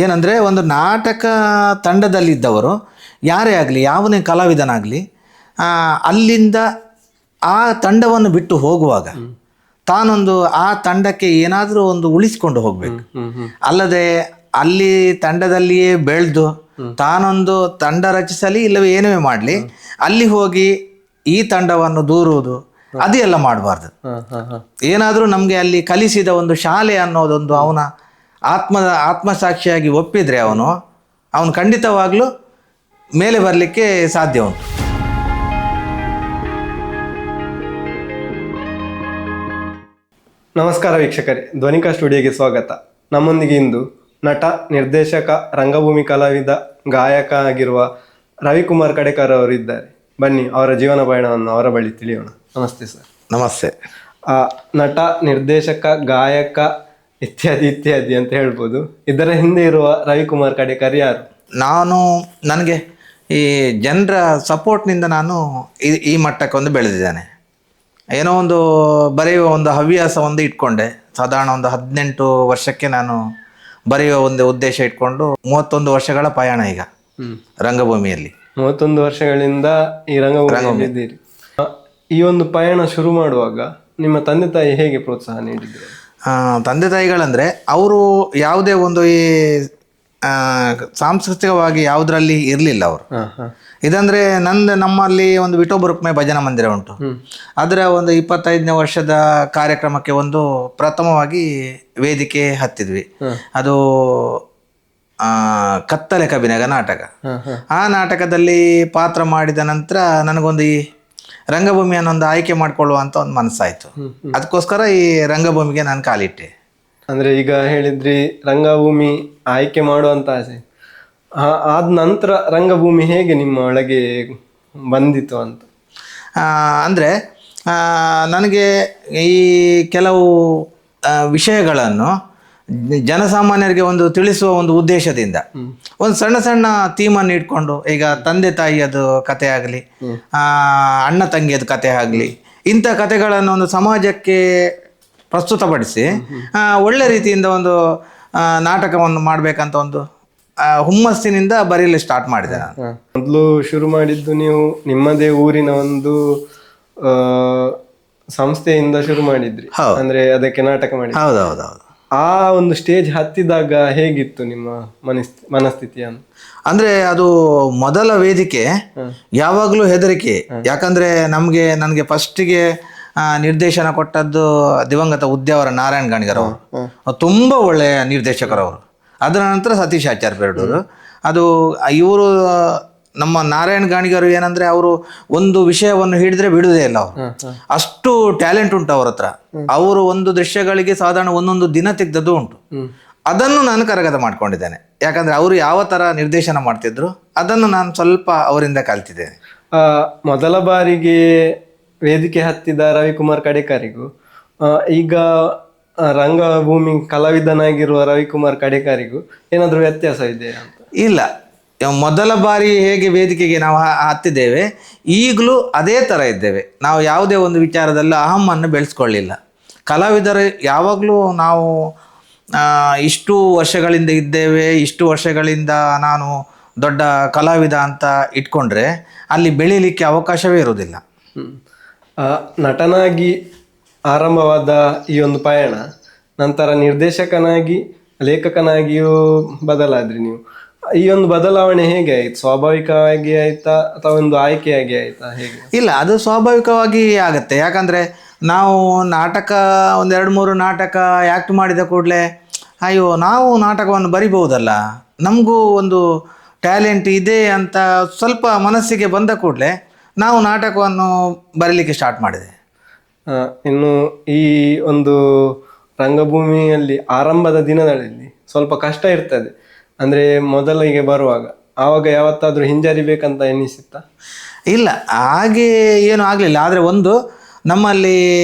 ಏನಂದರೆ ಒಂದು ನಾಟಕ ತಂಡದಲ್ಲಿದ್ದವರು ಯಾರೇ ಆಗಲಿ, ಯಾವನೇ ಕಲಾವಿದನಾಗಲಿ, ಅಲ್ಲಿಂದ ಆ ತಂಡವನ್ನು ಬಿಟ್ಟು ಹೋಗುವಾಗ ತಾನೊಂದು ಆ ತಂಡಕ್ಕೆ ಏನಾದರೂ ಒಂದು ಉಳಿಸ್ಕೊಂಡು ಹೋಗಬೇಕು. ಅಲ್ಲದೆ ಅಲ್ಲಿ ತಂಡದಲ್ಲಿಯೇ ಬೆಳೆದು ತಾನೊಂದು ತಂಡ ರಚಿಸಲಿ ಇಲ್ಲವೇ ಏನೇ ಮಾಡಲಿ, ಅಲ್ಲಿ ಹೋಗಿ ಈ ತಂಡವನ್ನು ದೂರುವುದು ಅದು ಎಲ್ಲ ಮಾಡಬಾರ್ದು. ಏನಾದರೂ ನಮಗೆ ಅಲ್ಲಿ ಕಲಿಸಿದ ಒಂದು ಶಾಲೆ ಅನ್ನೋದೊಂದು ಅವನ ಆತ್ಮಸಾಕ್ಷಿಯಾಗಿ ಒಪ್ಪಿದರೆ ಅವನು ಖಂಡಿತವಾಗ್ಲೂ ಮೇಲೆ ಬರಲಿಕ್ಕೆ ಸಾಧ್ಯ ಉಂಟು. ನಮಸ್ಕಾರ ವೀಕ್ಷಕರೇ, ಧ್ವನಿಕಾ ಸ್ಟುಡಿಯೋಗೆ ಸ್ವಾಗತ. ನಮ್ಮೊಂದಿಗೆ ಇಂದು ನಟ, ನಿರ್ದೇಶಕ, ರಂಗಭೂಮಿ ಕಲಾವಿದ, ಗಾಯಕ ಆಗಿರುವ ರವಿಕುಮಾರ್ ಕಡೇಕರ್ ಅವರು ಇದ್ದಾರೆ. ಬನ್ನಿ ಅವರ ಜೀವನ ಪಯಣವನ್ನು ಅವರ ಬಳಿ ತಿಳಿಯೋಣ. ನಮಸ್ತೆ ಸರ್. ನಮಸ್ತೆ. ನಟ, ನಿರ್ದೇಶಕ, ಗಾಯಕ ಇತ್ಯಾದಿ ಇತ್ಯಾದಿ ಅಂತ ಹೇಳ್ಬೋದು. ಇದರ ಹಿಂದೆ ಇರುವ ರವಿಕುಮಾರ್ ಕಡೇಕರ್ ಯಾರು? ನನಗೆ ಈ ಜನರ ಸಪೋರ್ಟ್ನಿಂದ ನಾನು ಈ ಮಟ್ಟಕ್ಕೆ ಒಂದು ಬೆಳೆದಿದ್ದೇನೆ. ಏನೋ ಒಂದು ಬರೆಯುವ ಒಂದು ಹವ್ಯಾಸ ಒಂದು ಇಟ್ಕೊಂಡೆ. ಸಾಧಾರಣ ಒಂದು 18 ವರ್ಷಕ್ಕೆ ನಾನು ಬರೆಯುವ ಒಂದು ಉದ್ದೇಶ ಇಟ್ಕೊಂಡು 31 ವರ್ಷಗಳ ಪಯಣ ಈಗ ರಂಗಭೂಮಿಯಲ್ಲಿ. 31 ವರ್ಷಗಳಿಂದ ಈ ರಂಗಭೂಮಿ ಇದ್ದೀರಿ. ಈ ಒಂದು ಪಯಣ ಶುರು ಮಾಡುವಾಗ ನಿಮ್ಮ ತಂದೆ ತಾಯಿ ಹೇಗೆ ಪ್ರೋತ್ಸಾಹ ನೀಡಿದ್ರು? ತಂದೆ ತಾಯಿಗಳಂದರೆ ಅವರು ಯಾವುದೇ ಒಂದು ಈ ಸಾಂಸ್ಕೃತಿಕವಾಗಿ ಯಾವುದರಲ್ಲಿ ಇರಲಿಲ್ಲ ಅವರು. ಇದಂದರೆ ನಮ್ಮಲ್ಲಿ ಒಂದು ವಿಠೋಬ ರುಕ್ಮೆ ಭಜನಾ ಮಂದಿರ ಉಂಟು. ಅದರ ಒಂದು 25ನೇ ವರ್ಷದ ಕಾರ್ಯಕ್ರಮಕ್ಕೆ ಒಂದು ಪ್ರಥಮವಾಗಿ ವೇದಿಕೆ ಹತ್ತಿದ್ವಿ. ಅದು ಕತ್ತಲೆ ಕಬಿನಗ ನಾಟಕ. ಆ ನಾಟಕದಲ್ಲಿ ಪಾತ್ರ ಮಾಡಿದ ನಂತರ ನನಗೊಂದು ಈ ರಂಗಭೂಮಿಯನ್ನು ಒಂದು ಆಯ್ಕೆ ಮಾಡಿಕೊಳ್ಳುವಂಥ ಒಂದು ಮನಸ್ಸಾಯಿತು. ಅದಕ್ಕೋಸ್ಕರ ಈ ರಂಗಭೂಮಿಗೆ ನಾನು ಕಾಲಿಟ್ಟೆ. ಅಂದರೆ ಈಗ ಹೇಳಿದ್ರಿ ರಂಗಭೂಮಿ ಆಯ್ಕೆ ಮಾಡುವಂತ ಆಸೆ. ಆದ ನಂತರ ರಂಗಭೂಮಿ ಹೇಗೆ ನಿಮ್ಮ ಒಳಗೆ ಬಂದಿತು ಅಂತ? ಅಂದರೆ ನನಗೆ ಈ ಕೆಲವು ವಿಷಯಗಳನ್ನು ಜನಸಾಮಾನ್ಯರಿಗೆ ಒಂದು ತಿಳಿಸುವ ಒಂದು ಉದ್ದೇಶದಿಂದ ಒಂದು ಸಣ್ಣ ಸಣ್ಣ ಥೀಮನ್ನು ಇಟ್ಕೊಂಡು, ಈಗ ತಂದೆ ತಾಯಿಯದು ಕತೆ ಆಗಲಿ, ಅಣ್ಣ ತಂಗಿಯದು ಕತೆ ಆಗಲಿ, ಇಂಥ ಕತೆಗಳನ್ನು ಒಂದು ಸಮಾಜಕ್ಕೆ ಪ್ರಸ್ತುತಪಡಿಸಿ ಒಳ್ಳೆ ರೀತಿಯಿಂದ ಒಂದು ನಾಟಕವನ್ನು ಮಾಡಬೇಕಂತ ಒಂದು ಹುಮ್ಮಸ್ಸಿನಿಂದ ಬರೀಲಿ ಸ್ಟಾರ್ಟ್ ಮಾಡಿದೆ ನಾನು. ಮೊದಲು ಶುರು ಮಾಡಿದ್ದು ನೀವು ನಿಮ್ಮದೇ ಊರಿನ ಒಂದು ಸಂಸ್ಥೆಯಿಂದ ಶುರು ಮಾಡಿದ್ರಿ. ಅಂದ್ರೆ ಅದಕ್ಕೆ ನಾಟಕ ಮಾಡಿ. ಹೌದೌದೌದು. ಆ ಒಂದು ಸ್ಟೇಜ್ ಹತ್ತಿದಾಗ ಹೇಗಿತ್ತು ನಿಮ್ಮ ಮನಸ್ಥಿತಿ ಅಂತ? ಅಂದ್ರೆ ಅದು ಮೊದಲ ವೇದಿಕೆ ಯಾವಾಗಲೂ ಹೆದರಿಕೆ. ಯಾಕಂದ್ರೆ ನನಗೆ ಫಸ್ಟಿಗೆ ನಿರ್ದೇಶನ ಕೊಟ್ಟದ್ದು ದಿವಂಗತ ಉದ್ಯಾವರ ನಾರಾಯಣ್ ಗಾಣಿಗರ್ ಅವರು. ತುಂಬ ಒಳ್ಳೆಯ ನಿರ್ದೇಶಕರವರು. ಅದರ ನಂತರ ಸತೀಶ್ ಆಚಾರ್ಯ ಬೆರಡೂರು. ಅದು ಇವರು ನಮ್ಮ ನಾರಾಯಣ್ ಗಾಣಿಗರು ಏನಂದ್ರೆ ಅವರು ಒಂದು ವಿಷಯವನ್ನು ಹಿಡಿದ್ರೆ ಬಿಡುವುದೇ ಇಲ್ಲ. ಅವರು ಅಷ್ಟು ಟ್ಯಾಲೆಂಟ್ ಉಂಟು ಅವ್ರ ಹತ್ರ. ಅವರು ಒಂದು ದೃಶ್ಯಗಳಿಗೆ ಸಾಧಾರಣ ಒಂದೊಂದು ದಿನ ತೆಗೆದದ್ದು ಉಂಟು. ಅದನ್ನು ನಾನು ಕರಗತ ಮಾಡ್ಕೊಂಡಿದ್ದೇನೆ. ಯಾಕಂದ್ರೆ ಅವರು ಯಾವ ತರ ನಿರ್ದೇಶನ ಮಾಡ್ತಿದ್ರು ಅದನ್ನು ನಾನು ಸ್ವಲ್ಪ ಅವರಿಂದ ಕಲ್ತಿದ್ದೇನೆ. ಮೊದಲ ಬಾರಿಗೆ ವೇದಿಕೆ ಹತ್ತಿದ ರವಿಕುಮಾರ್ ಕಡೇಕರಿಗೂ ಈಗ ರಂಗಭೂಮಿ ಕಲಾವಿದನಾಗಿರುವ ರವಿಕುಮಾರ್ ಕಡೇಕರಿಗೂ ಏನಾದರೂ ವ್ಯತ್ಯಾಸ ಇದೆಯಾ ಅಂತ? ಇಲ್ಲ, ಮೊದಲ ಬಾರಿ ಹೇಗೆ ವೇದಿಕೆಗೆ ನಾವು ಹತ್ತಿದ್ದೇವೆ ಈಗಲೂ ಅದೇ ಥರ ಇದ್ದೇವೆ. ನಾವು ಯಾವುದೇ ಒಂದು ವಿಚಾರದಲ್ಲಿ ಅಹಮ್ಮನ್ನು ಬೆಳೆಸ್ಕೊಳ್ಳಿಲ್ಲ. ಕಲಾವಿದರು ಯಾವಾಗಲೂ ನಾವು ಇಷ್ಟು ವರ್ಷಗಳಿಂದ ಇದ್ದೇವೆ, ಇಷ್ಟು ವರ್ಷಗಳಿಂದ ನಾನು ದೊಡ್ಡ ಕಲಾವಿದ ಅಂತ ಇಟ್ಕೊಂಡ್ರೆ ಅಲ್ಲಿ ಬೆಳೀಲಿಕ್ಕೆ ಅವಕಾಶವೇ ಇರುವುದಿಲ್ಲ. ನಟನಾಗಿ ಆರಂಭವಾದ ಈ ಒಂದು ಪಯಣ ನಂತರ ನಿರ್ದೇಶಕನಾಗಿ, ಲೇಖಕನಾಗಿಯೂ ಬದಲಾದ್ರಿ ನೀವು. ಈ ಒಂದು ಬದಲಾವಣೆ ಹೇಗೆ ಆಯ್ತು? ಸ್ವಾಭಾವಿಕವಾಗಿ ಆಯ್ತಾ ಅಥವಾ ಒಂದು ಆಯ್ಕೆಯಾಗಿ ಆಯ್ತಾ? ಹೇಗೆ? ಇಲ್ಲ, ಅದು ಸ್ವಾಭಾವಿಕವಾಗಿ ಆಗತ್ತೆ. ಯಾಕಂದರೆ ನಾವು ನಾಟಕ 1-2-3 ನಾಟಕ ಆ್ಯಕ್ಟ್ ಮಾಡಿದ ಕೂಡಲೇ ಅಯ್ಯೋ ನಾವು ನಾಟಕವನ್ನು ಬರಿಬಹುದಲ್ಲ, ನಮಗೂ ಒಂದು ಟ್ಯಾಲೆಂಟ್ ಇದೆ ಅಂತ ಸ್ವಲ್ಪ ಮನಸ್ಸಿಗೆ ಬಂದ ಕೂಡಲೇ ನಾವು ನಾಟಕವನ್ನು ಬರೀಲಿಕ್ಕೆ ಸ್ಟಾರ್ಟ್ ಮಾಡಿದೆ. ಇನ್ನು ಈ ಒಂದು ರಂಗಭೂಮಿಯಲ್ಲಿ ಆರಂಭದ ದಿನಗಳಲ್ಲಿ ಸ್ವಲ್ಪ ಕಷ್ಟ ಇರ್ತದೆ. ಅಂದರೆ ಮೊದಲಿಗೆ ಬರುವಾಗ ಆವಾಗ ಯಾವತ್ತಾದರೂ ಹಿಂಜರಿಬೇಕಂತ ಎನಿಸಿತ್ತಾ? ಇಲ್ಲ, ಹಾಗೆ ಏನೂ ಆಗಲಿಲ್ಲ. ಆದರೆ ಒಂದು ನಮ್ಮಲ್ಲಿ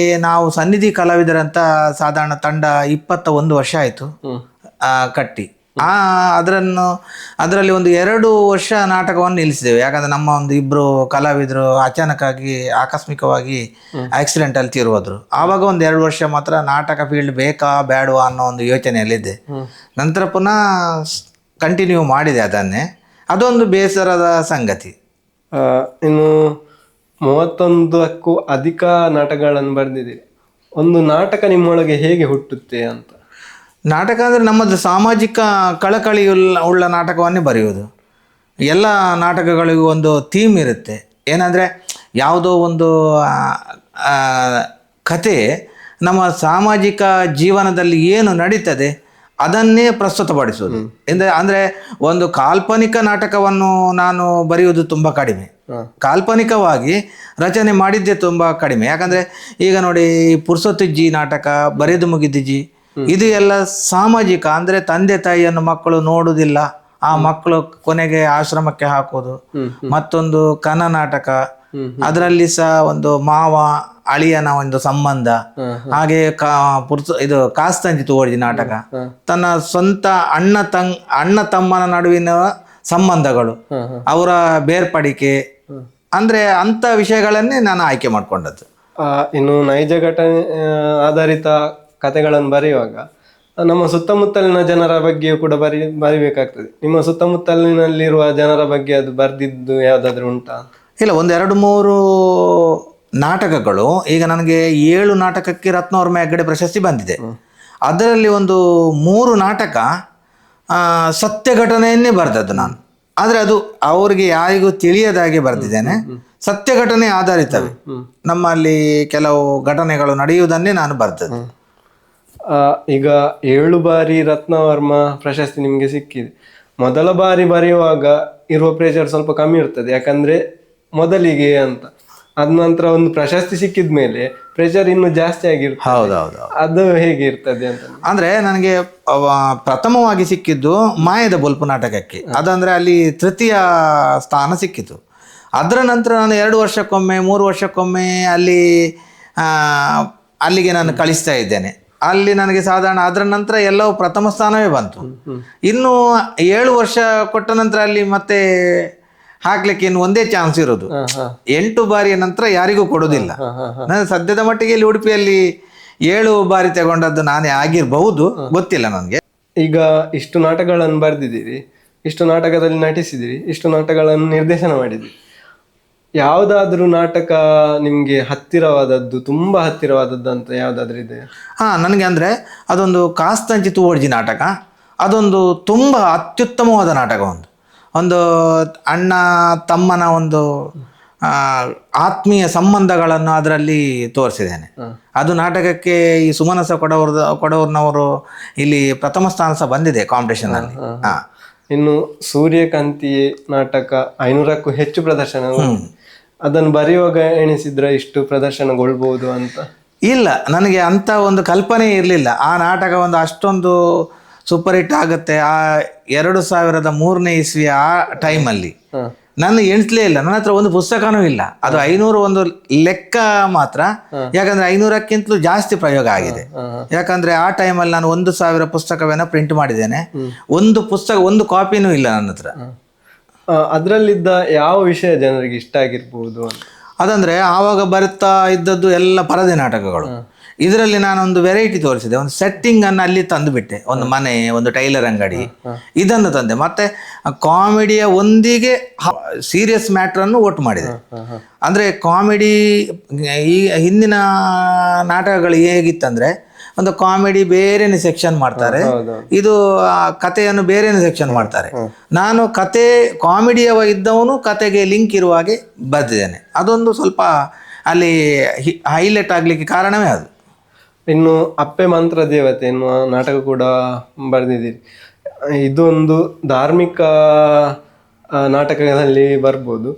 ನಾವು ಸನ್ನಿಧಿ ಕಲಾವಿದರಂತ ಸಾಧಾರಣ ತಂಡ 21 ವರ್ಷ ಆಯಿತು ಕಟ್ಟಿ. ಅದರಲ್ಲಿ ಒಂದು 2 ವರ್ಷ ನಾಟಕವನ್ನು ನಿಲ್ಲಿಸಿದ್ದೇವೆ. ಯಾಕಂದ್ರೆ ನಮ್ಮ ಒಂದು ಇಬ್ಬರು ಕಲಾವಿದರು ಅಚಾನಕ್ಕಾಗಿ ಆಕಸ್ಮಿಕವಾಗಿ ಆಕ್ಸಿಡೆಂಟಲ್ಲಿ ತೀರೋದ್ರು. ಆವಾಗ ಒಂದು 2 ವರ್ಷ ಮಾತ್ರ ನಾಟಕ ಫೀಲ್ಡ್ ಬೇಕಾ ಬೇಡವಾ ಅನ್ನೋ ಒಂದು ಯೋಚನೆಯಲ್ಲಿದ್ದೆ. ನಂತರ ಪುನಃ ಕಂಟಿನ್ಯೂ ಮಾಡಿದೆ ಅದನ್ನೇ. ಅದೊಂದು ಬೇಸರದ ಸಂಗತಿ. ಇನ್ನು 31ಕ್ಕೂ ಅಧಿಕ ನಾಟಕಗಳನ್ನು ಬರೆದಿದ್ದೀರಿ. ಒಂದು ನಾಟಕ ನಿಮ್ಮೊಳಗೆ ಹೇಗೆ ಹುಟ್ಟುತ್ತೆ ಅಂತ? ನಾಟಕ ಅಂದರೆ ನಮ್ಮದು ಸಾಮಾಜಿಕ ಕಳಕಳಿ ಉಳ್ಳ ನಾಟಕವನ್ನೇ ಬರೆಯುವುದು. ಎಲ್ಲ ನಾಟಕಗಳಿಗೂ ಒಂದು ಥೀಮ್ ಇರುತ್ತೆ. ಏನಂದರೆ ಯಾವುದೋ ಒಂದು ಕತೆ ನಮ್ಮ ಸಾಮಾಜಿಕ ಜೀವನದಲ್ಲಿ ಏನು ನಡೀತದೆ ಅದನ್ನೇ ಪ್ರಸ್ತುತಪಡಿಸುವುದು. ಅಂದರೆ ಒಂದು ಕಾಲ್ಪನಿಕ ನಾಟಕವನ್ನು ನಾನು ಬರೆಯುವುದು ತುಂಬ ಕಡಿಮೆ. ಕಾಲ್ಪನಿಕವಾಗಿ ರಚನೆ ಮಾಡಿದ್ದೆ ತುಂಬ ಕಡಿಮೆ. ಯಾಕಂದರೆ ಈಗ ನೋಡಿ, ಪುರ್ಸೊತ್ತಿಜ್ಜಿ ನಾಟಕ, ಬರೆದು ಮುಗಿದಿಜ್ಜಿ, ಇದು ಎಲ್ಲ ಸಾಮಾಜಿಕ. ಅಂದರೆ ತಂದೆ ತಾಯಿಯನ್ನು ಮಕ್ಕಳು ನೋಡುವುದಿಲ್ಲ, ಆ ಮಕ್ಕಳು ಕೊನೆಗೆ ಆಶ್ರಮಕ್ಕೆ ಹಾಕೋದು. ಮತ್ತೊಂದು ಕನ ನಾಟಕ, ಅದರಲ್ಲಿ ಸಹ ಒಂದು ಮಾವ ಅಳಿಯನ ಒಂದು ಸಂಬಂಧ. ಹಾಗೆ ಇದು ಕಾಸ್ತಂಜಿ ತೋರ್ಜಿ ನಾಟಕ, ತನ್ನ ಸ್ವಂತ ಅಣ್ಣ ತಮ್ಮನ ನಡುವಿನ ಸಂಬಂಧಗಳು, ಅವರ ಬೇರ್ಪಡಿಕೆ, ಅಂದ್ರೆ ಅಂತ ವಿಷಯಗಳನ್ನೇ ನಾನು ಆಯ್ಕೆ ಮಾಡ್ಕೊಂಡದ್ದು. ಇನ್ನು ನೈಜ ಘಟನೆ ಆಧಾರಿತ ಕಥೆಗಳನ್ನು ಬರೆಯುವಾಗ ನಮ್ಮ ಸುತ್ತಮುತ್ತಲಿನ ಜನರ ಬಗ್ಗೆಯೂ ಕೂಡ ಬರಿಬೇಕಾಗ್ತದೆ. ನಿಮ್ಮ ಸುತ್ತಮುತ್ತಲಿನಲ್ಲಿರುವ ಜನರ ಬಗ್ಗೆ ಅದು ಬರೆದಿದ್ದು ಯಾವುದಾದ್ರೂ ಉಂಟಾ? ಇಲ್ಲ, 1-2-3 ನಾಟಕಗಳು. ಈಗ ನನಗೆ 7 ನಾಟಕಕ್ಕೆ ರತ್ನವರ್ಮ ಹೆಗ್ಗಡೆ ಪ್ರಶಸ್ತಿ ಬಂದಿದೆ. ಅದರಲ್ಲಿ ಒಂದು 3 ನಾಟಕ ಸತ್ಯ ಘಟನೆಯನ್ನೇ ಬರೆದದ್ದು ನಾನು. ಆದರೆ ಅದು ಅವರಿಗೆ ಯಾರಿಗೂ ತಿಳಿಯದಾಗೆ ಬರೆದಿದ್ದೇನೆ. ಸತ್ಯ ಘಟನೆ ಆಧಾರಿತವೇ. ನಮ್ಮಲ್ಲಿ ಕೆಲವು ಘಟನೆಗಳು ನಡೆಯುವುದನ್ನೇ ನಾನು ಬರೆದದ್ದು. ಈಗ 7 ಬಾರಿ ರತ್ನವರ್ಮ ಪ್ರಶಸ್ತಿ ನಿಮಗೆ ಸಿಕ್ಕಿದೆ. ಮೊದಲ ಬಾರಿ ಬರೆಯುವಾಗ ಇರುವ ಪ್ರೆಷರ್ ಸ್ವಲ್ಪ ಕಮ್ಮಿ ಇರ್ತದೆ, ಯಾಕಂದ್ರೆ ಮೊದಲಿಗೆ ಅಂತ. ಅದ ನಂತರ ಒಂದು ಪ್ರಶಸ್ತಿ ಸಿಕ್ಕಿದ ಮೇಲೆ ಪ್ರೆಷರ್ ಇನ್ನು ಜಾಸ್ತಿ ಆಗಿರ್ತದೆ. ಹೌದೌದು. ಅದು ಹೇಗೆ ಇರ್ತದೆ ಅಂತ? ಅಂದ್ರೆ ನನಗೆ ಪ್ರಥಮವಾಗಿ ಸಿಕ್ಕಿದ್ದು ಮಾಯದ ಬೊಲ್ಪು ನಾಟಕಕ್ಕೆ. ಅದಂದ್ರೆ ಅಲ್ಲಿ ತೃತೀಯ ಸ್ಥಾನ ಸಿಕ್ಕಿತು. ಅದರ ನಂತರ ನಾನು 2 ವರ್ಷಕ್ಕೊಮ್ಮೆ 3 ವರ್ಷಕ್ಕೊಮ್ಮೆ ಅಲ್ಲಿಗೆ ನಾನು ಕಳಿಸ್ತಾ ಇದ್ದೇನೆ. ಅಲ್ಲಿ ನನಗೆ ಸಾಧಾರಣ ಅದರ ನಂತರ ಎಲ್ಲವೂ ಪ್ರಥಮ ಸ್ಥಾನವೇ ಬಂತು. ಇನ್ನು 7 ವರ್ಷ ಕೊಟ್ಟ ನಂತರ ಅಲ್ಲಿ ಮತ್ತೆ ಹಾಕ್ಲಿಕ್ಕೆ ಇನ್ನು ಒಂದೇ ಚಾನ್ಸ್ ಇರೋದು. 8 ಬಾರಿಯ ನಂತರ ಯಾರಿಗೂ ಕೊಡೋದಿಲ್ಲ. ನಾನು ಸದ್ಯದ ಮಟ್ಟಿಗೆ ಇಲ್ಲಿ ಉಡುಪಿಯಲ್ಲಿ 7 ಬಾರಿ ತಗೊಂಡದ್ದು ನಾನೇ ಆಗಿರಬಹುದು, ಗೊತ್ತಿಲ್ಲ ನನಗೆ. ಈಗ ಇಷ್ಟು ನಾಟಕಗಳನ್ನು ಬರೆದಿದ್ದೀರಿ, ಇಷ್ಟು ನಾಟಕದಲ್ಲಿ ನಟಿಸಿದಿರಿ, ಇಷ್ಟು ನಾಟಕಗಳನ್ನು ನಿರ್ದೇಶನ ಮಾಡಿದಿರಿ. ಯಾವುದಾದ್ರೂ ನಾಟಕ ನಿಮ್ಗೆ ಹತ್ತಿರವಾದದ್ದು, ತುಂಬಾ ಹತ್ತಿರವಾದದ್ದು ಅಂತ ಯಾವುದಾದ್ರೂ ಇದೆ? ನನಗೆ ಅಂದ್ರೆ ಅದೊಂದು ಕಾಸ್ತಂಚಿ ತೂವಡ್ಜಿ ನಾಟಕ. ಅದೊಂದು ತುಂಬಾ ಅತ್ಯುತ್ತಮವಾದ ನಾಟಕ. ಒಂದು ಅಣ್ಣ ತಮ್ಮನ ಒಂದು ಆತ್ಮೀಯ ಸಂಬಂಧಗಳನ್ನು ಅದರಲ್ಲಿ ತೋರಿಸಿದ್ದೇನೆ. ಅದು ನಾಟಕಕ್ಕೆ ಈ ಸುಮನಸ ಕೊಡವರ್ನವರು ಇಲ್ಲಿ ಪ್ರಥಮ ಸ್ಥಾನ ಸಹ ಬಂದಿದೆ ಕಾಂಪಿಟೇಷನ್ ಅಲ್ಲಿ. ಇನ್ನು ಸೂರ್ಯಕಾಂತಿ ನಾಟಕ 500ಕ್ಕೂ ಹೆಚ್ಚು ಪ್ರದರ್ಶನ. ಅದನ್ನು ಬರೆಯುವಾಗ ಎಣಿಸಿದ್ರ ಇಷ್ಟು ಪ್ರದರ್ಶನಗೊಳ್ಬಹುದು ಅಂತ? ಇಲ್ಲ, ನನಗೆ ಅಂತ ಒಂದು ಕಲ್ಪನೆ ಇರಲಿಲ್ಲ. ಆ ನಾಟಕ ಒಂದು ಅಷ್ಟೊಂದು ಸೂಪರ್ ಹಿಟ್ ಆಗುತ್ತೆ ಆ 2003ನೇ ಇಸ್ವಿಯ ಆ ಟೈಮಲ್ಲಿ. ನಾನು ಎಣಿಸ್ಲೇ ಇಲ್ಲ. ನನ್ನ ಹತ್ರ ಒಂದು ಪುಸ್ತಕನೂ ಇಲ್ಲ. ಅದು 500 ಒಂದು ಲೆಕ್ಕ ಮಾತ್ರ. ಯಾಕಂದ್ರೆ 500ಕ್ಕಿಂತಲೂ ಜಾಸ್ತಿ ಪ್ರಯೋಗ ಆಗಿದೆ. ಯಾಕಂದ್ರೆ ಆ ಟೈಮಲ್ಲಿ ನಾನು 1000 ಪುಸ್ತಕವೇನೋ ಪ್ರಿಂಟ್ ಮಾಡಿದ್ದೇನೆ. ಒಂದು ಕಾಪಿನೂ ಇಲ್ಲ ನನ್ನ ಹತ್ರ. ಅದರಲ್ಲಿದ್ದ ಯಾವ ವಿಷಯ ಜನರಿಗೆ ಇಷ್ಟ ಆಗಿರ್ಬೋದು ಅಂತ? ಅದಂದ್ರೆ ಆವಾಗ ಬರುತ್ತಾ ಇದ್ದದ್ದು ಎಲ್ಲ ಪರದೆ ನಾಟಕಗಳು. ಇದರಲ್ಲಿ ನಾನೊಂದು ವೆರೈಟಿ ತೋರಿಸಿದೆ. ಒಂದು ಸೆಟ್ಟಿಂಗ್ ಅನ್ನು ಅಲ್ಲಿ ತಂದು ಬಿಟ್ಟೆ. ಒಂದು ಮನೆ, ಒಂದು ಟೈಲರ್ ಅಂಗಡಿ, ಇದನ್ನು ತಂದೆ. ಮತ್ತೆ ಕಾಮಿಡಿಯ ಒಂದಿಗೆ ಸೀರಿಯಸ್ ಮ್ಯಾಟರ್ ಅನ್ನು ಒಟ್ಟು ಮಾಡಿದೆ. ಅಂದ್ರೆ ಕಾಮಿಡಿ ಈ ಹಿಂದಿನ ನಾಟಕಗಳು ಹೇಗಿತ್ತಂದ್ರೆ ಒಂದು ಕಾಮಿಡಿ ಬೇರೆನೆ ಸೆಕ್ಷನ್ ಮಾಡ್ತಾರೆ, ಇದು ಕಥೆಯನ್ನು ಬೇರೆನೆ ಸೆಕ್ಷನ್ ಮಾಡ್ತಾರೆ. ನಾನು ಕತೆ ಕಾಮಿಡಿಯ ಇದ್ದವನು ಕತೆಗೆ ಲಿಂಕ್ ಇರುವ ಹಾಗೆ ಬರೆದಿದ್ದೇನೆ. ಅದೊಂದು ಸ್ವಲ್ಪ ಅಲ್ಲಿ ಹೈಲೈಟ್ ಆಗ್ಲಿಕ್ಕೆ ಕಾರಣವೇ ಅದು. ಇನ್ನು ಅಪ್ಪೆ ಮಂತ್ರ ದೇವತೆ ಎನ್ನುವ ನಾಟಕ ಕೂಡ ಬರೆದಿದ್ದೀರಿ. ಇದೊಂದು ಧಾರ್ಮಿಕ ನಾಟಕಗಳಲ್ಲಿ ಬರ್ಬೋದು.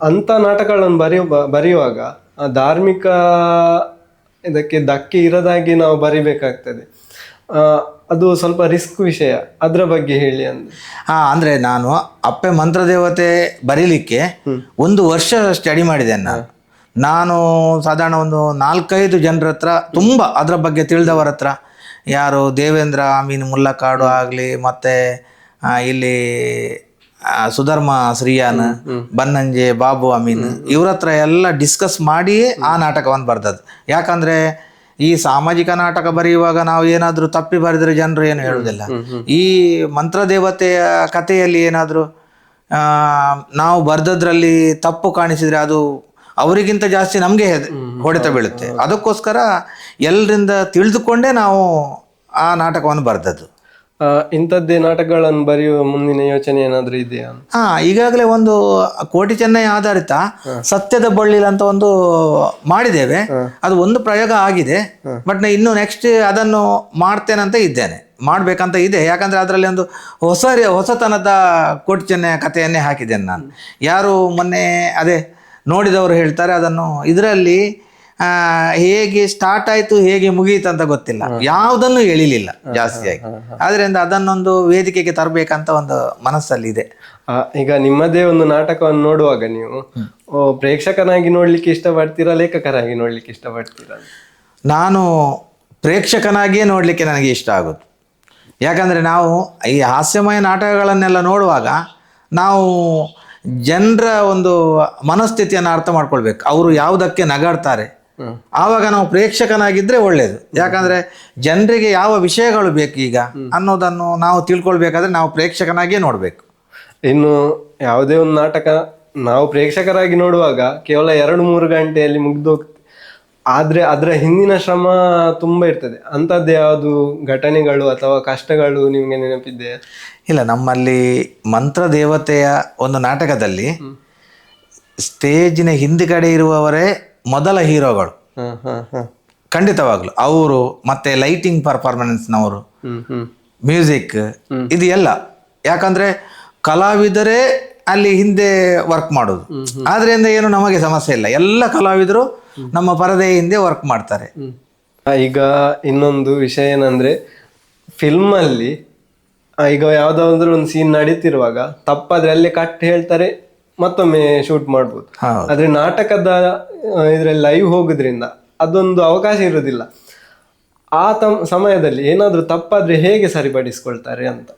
ಅಂಥ ನಾಟಕಗಳನ್ನು ಬರೆಯುವಾಗ ಧಾರ್ಮಿಕ ಇದಕ್ಕೆ ಧಕ್ಕೆ ಇರದಾಗಿ ನಾವು ಬರಿಬೇಕಾಗ್ತದೆ. ಅದು ಸ್ವಲ್ಪ ರಿಸ್ಕ್ ವಿಷಯ, ಅದರ ಬಗ್ಗೆ ಹೇಳಿ ಅಂದ್ರೆ. ಅಂದ್ರೆ ನಾನು ಅಪ್ಪೆ ಮಂತ್ರ ದೇವತೆ ಬರೀಲಿಕ್ಕೆ 1 ವರ್ಷ ಸ್ಟಡಿ ಮಾಡಿದ್ದೇನೆ. ನಾನು ಸಾಧಾರಣ ಒಂದು 4-5 ಜನರ ಹತ್ರ, ತುಂಬ ಅದರ ಬಗ್ಗೆ ತಿಳಿದವರ ಹತ್ರ ಯಾರು ದೇವೇಂದ್ರ ಅಮೀನ್ ಮುಲ್ಲಕಾಡು ಆಗಲಿ ಮತ್ತು ಇಲ್ಲಿ ಸುಧರ್ಮ ಶ್ರೀಯಾನ್, ಬನ್ನಂಜೆ ಬಾಬು ಅಮೀನ್ ಇವ್ರ ಹತ್ರ ಎಲ್ಲ ಡಿಸ್ಕಸ್ ಮಾಡಿಯೇ ಆ ನಾಟಕವನ್ನು ಬರ್ದದ್ದು. ಯಾಕಂದರೆ ಈ ಸಾಮಾಜಿಕ ನಾಟಕ ಬರೆಯುವಾಗ ನಾವು ಏನಾದರೂ ತಪ್ಪಿ ಬರೆದ್ರೆ ಜನರು ಏನು ಹೇಳುವುದಿಲ್ಲ. ಈ ಮಂತ್ರದೇವತೆಯ ಕಥೆಯಲ್ಲಿ ಏನಾದರೂ ನಾವು ಬರ್ದದ್ರಲ್ಲಿ ತಪ್ಪು ಕಾಣಿಸಿದರೆ ಅದು ಅವರಿಗಿಂತ ಜಾಸ್ತಿ ನಮಗೆ ಹೊಡೆತ ಬೀಳುತ್ತೆ. ಅದಕ್ಕೋಸ್ಕರ ಎಲ್ಲರಿಂದ ತಿಳಿದುಕೊಂಡೇ ನಾವು ಆ ನಾಟಕವನ್ನು ಬರೆದದ್ದು. ಇಂಥದ್ದೇ ನಾಟಕಗಳನ್ನು ಬರೆಯುವ ಮುಂದಿನ ಯೋಚನೆ ಏನಾದರೂ ಇದೆಯಾ? ಈಗಾಗಲೇ ಒಂದು ಕೋಟಿ ಚೆನ್ನೈ ಆಧಾರಿತ ಸತ್ಯದ ಬಳ್ಳಿಲ್ ಅಂತ ಒಂದು ಮಾಡಿದ್ದೇವೆ. ಅದು ಒಂದು ಪ್ರಯೋಗ ಆಗಿದೆ. ಬಟ್ ಇನ್ನು ನೆಕ್ಸ್ಟ್ ಅದನ್ನು ಮಾಡ್ತೇನಂತ ಇದ್ದೇನೆ, ಮಾಡ್ಬೇಕಂತ ಇದೆ. ಯಾಕಂದ್ರೆ ಅದರಲ್ಲಿ ಒಂದು ಹೊಸತನದ ಕೋಟಿ ಚೆನ್ನೈ ಕಥೆಯನ್ನೇ ಹಾಕಿದ್ದೇನೆ ನಾನು. ಯಾರು ಮೊನ್ನೆ ಅದೇ ನೋಡಿದವರು ಹೇಳ್ತಾರೆ ಅದನ್ನು ಇದರಲ್ಲಿ ಹೇಗೆ ಸ್ಟಾರ್ಟ್ ಆಯ್ತು ಹೇಗೆ ಮುಗಿಯಿತು ಅಂತ ಗೊತ್ತಿಲ್ಲ, ಯಾವುದನ್ನು ಎಳಿಲಿಲ್ಲ ಜಾಸ್ತಿಯಾಗಿ. ಆದ್ರಿಂದ ಅದನ್ನೊಂದು ವೇದಿಕೆಗೆ ತರಬೇಕಂತ ಒಂದು ಮನಸ್ಸಲ್ಲಿ ಇದೆ. ಈಗ ನಿಮ್ಮದೇ ಒಂದು ನಾಟಕವನ್ನು ನೋಡುವಾಗ ನೀವು ಪ್ರೇಕ್ಷಕನಾಗಿ ನೋಡ್ಲಿಕ್ಕೆ ಇಷ್ಟಪಡ್ತೀರಾ, ಲೇಖಕರಾಗಿ ನೋಡ್ಲಿಕ್ಕೆ ಇಷ್ಟಪಡ್ತೀರಾ? ನಾನು ಪ್ರೇಕ್ಷಕನಾಗಿಯೇ ನೋಡಲಿಕ್ಕೆ ನನಗೆ ಇಷ್ಟ ಆಗೋದು. ಯಾಕಂದರೆ ನಾವು ಈ ಹಾಸ್ಯಮಯ ನಾಟಕಗಳನ್ನೆಲ್ಲ ನೋಡುವಾಗ ನಾವು ಜನರ ಒಂದು ಮನಸ್ಥಿತಿಯನ್ನು ಅರ್ಥ ಮಾಡ್ಕೊಳ್ಬೇಕು. ಅವರು ಯಾವುದಕ್ಕೆ ನಗಾಡ್ತಾರೆ, ಆವಾಗ ನಾವು ಪ್ರೇಕ್ಷಕನಾಗಿದ್ದರೆ ಒಳ್ಳೆಯದು. ಯಾಕಂದರೆ ಜನರಿಗೆ ಯಾವ ವಿಷಯಗಳು ಬೇಕು ಈಗ ಅನ್ನೋದನ್ನು ನಾವು ತಿಳ್ಕೊಳ್ಬೇಕಾದ್ರೆ ನಾವು ಪ್ರೇಕ್ಷಕನಾಗಿಯೇ ನೋಡಬೇಕು. ಇನ್ನು ಯಾವುದೇ ಒಂದು ನಾಟಕ ನಾವು ಪ್ರೇಕ್ಷಕರಾಗಿ ನೋಡುವಾಗ ಕೇವಲ 2-3 ಗಂಟೆಯಲ್ಲಿ ಮುಗ್ದೋಗ್ತದೆ. ಆದರೆ ಅದರ ಹಿಂದಿನ ಶ್ರಮ ತುಂಬ ಇರ್ತದೆ. ಅಂಥದ್ದು ಯಾವುದು ಘಟನೆಗಳು ಅಥವಾ ಕಷ್ಟಗಳು ನಿಮಗೆ ನೆನಪಿದೆಯಾ? ಇಲ್ಲ, ನಮ್ಮಲ್ಲಿ ಮಂತ್ರದೇವತೆಯ ಒಂದು ನಾಟಕದಲ್ಲಿ ಸ್ಟೇಜಿನ ಹಿಂದುಗಡೆ ಇರುವವರೇ ಮೊದಲ ಹೀರೋಗಳು. ಖಂಡಿತವಾಗ್ಲು ಅವರು, ಮತ್ತೆ ಲೈಟಿಂಗ್ ಪರ್ಫಾರ್ಮೆನ್ಸ್ನವರು, ಮ್ಯೂಸಿಕ್, ಇದು ಎಲ್ಲ. ಯಾಕಂದ್ರೆ ಕಲಾವಿದರೇ ಅಲ್ಲಿ ಹಿಂದೆ ವರ್ಕ್ ಮಾಡೋದು. ಆದ್ರಿಂದ ಏನು ನಮಗೆ ಸಮಸ್ಯೆ ಇಲ್ಲ, ಎಲ್ಲ ಕಲಾವಿದರು ನಮ್ಮ ಪರದೆಯ ಹಿಂದೆ ವರ್ಕ್ ಮಾಡ್ತಾರೆ. ಈಗ ಇನ್ನೊಂದು ವಿಷಯ ಏನಂದ್ರೆ, ಫಿಲ್ಮಲ್ಲಿ ಈಗ ಯಾವ್ದಾದ್ರು ಒಂದು ಸೀನ್ ನಡೀತಿರುವಾಗ ತಪ್ಪಾದ್ರೆ ಅಲ್ಲೇ ಕಟ್ ಹೇಳ್ತಾರೆ, ಮತ್ತೊಮ್ಮೆ ಶೂಟ್ ಮಾಡ್ಬೋದು. ಆದ್ರೆ ನಾಟಕದ ಇದ್ರಲ್ಲಿ ಲೈವ್ ಹೋಗೋದ್ರಿಂದ ಅದೊಂದು ಅವಕಾಶ ಇರೋದಿಲ್ಲ. ಆ ಸಮಯದಲ್ಲಿ ಏನಾದ್ರೂ ತಪ್ಪಾದ್ರೆ ಹೇಗೆ ಸರಿಪಡಿಸ್ಕೊಳ್ತಾರೆ ಅಂತ?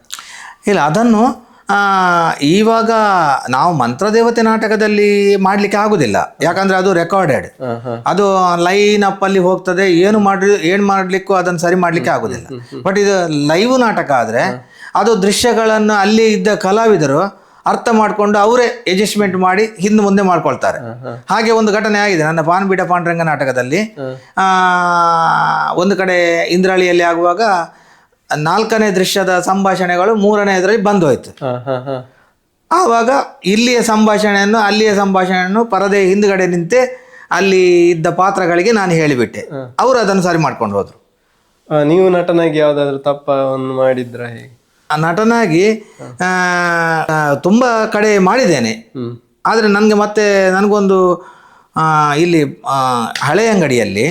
ಇಲ್ಲ, ಅದನ್ನು ಇವಾಗ ನಾವು ಮಂತ್ರದೇವತೆ ನಾಟಕದಲ್ಲಿ ಮಾಡ್ಲಿಕ್ಕೆ ಆಗುದಿಲ್ಲ. ಯಾಕಂದ್ರೆ ಅದು ರೆಕಾರ್ಡೆಡ್, ಅದು ಲೈನ್ ಅಪ್ ಅಲ್ಲಿ ಹೋಗ್ತದೆ. ಏನ್ ಮಾಡ್ಲಿಕ್ಕೂ ಅದನ್ನು ಸರಿ ಮಾಡ್ಲಿಕ್ಕೆ ಆಗುದಿಲ್ಲ. ಬಟ್ ಇದು ಲೈವ್ ನಾಟಕ ಆದ್ರೆ ಅದು ದೃಶ್ಯಗಳನ್ನು ಅಲ್ಲಿ ಇದ್ದ ಕಲಾವಿದರು ಅರ್ಥ ಮಾಡಿಕೊಂಡು ಅವರೇ ಅಡ್ಜಸ್ಟ್ಮೆಂಟ್ ಮಾಡಿ ಹಿಂದೆ ಮುಂದೆ ಮಾಡ್ಕೊಳ್ತಾರೆ. ಹಾಗೆ ಒಂದು ಘಟನೆ ಆಗಿದೆ ನನ್ನ ಪಾನ್ಬೀಡ ಪಾಂಡುರಂಗ ನಾಟಕದಲ್ಲಿ. ಒಂದು ಕಡೆ ಇಂದ್ರಾಳಿಯಲ್ಲಿ ಆಗುವಾಗ 4ನೇ ದೃಶ್ಯದ ಸಂಭಾಷಣೆಗಳು 3ನೇದ್ರಲ್ಲಿ ಬಂದೋಯ್ತು. ಆವಾಗ ಇಲ್ಲಿಯ ಸಂಭಾಷಣೆಯನ್ನು ಅಲ್ಲಿಯ ಸಂಭಾಷಣೆಯನ್ನು ಪರದೆ ಹಿಂದ್ಗಡೆ ನಿಂತೆ ಅಲ್ಲಿ ಇದ್ದ ಪಾತ್ರಗಳಿಗೆ ನಾನು ಹೇಳಿಬಿಟ್ಟೆ. ಅವರು ಅದನ್ನು ಸರಿ ಮಾಡ್ಕೊಂಡು ಹೋದ್ರು. ನೀವು ನಟನಾಗಿ ಯಾವ್ದಾದ್ರು ತಪ್ಪವನ್ನು ಮಾಡಿದ್ರ? ಹೇಗೆ? ನಟನಾಗಿ ತುಂಬ ಕಡೆ ಮಾಡಿದ್ದೇನೆ. ಆದರೆ ನನಗೊಂದು ಇಲ್ಲಿ ಹಳೆ ಅಂಗಡಿಯಲ್ಲಿ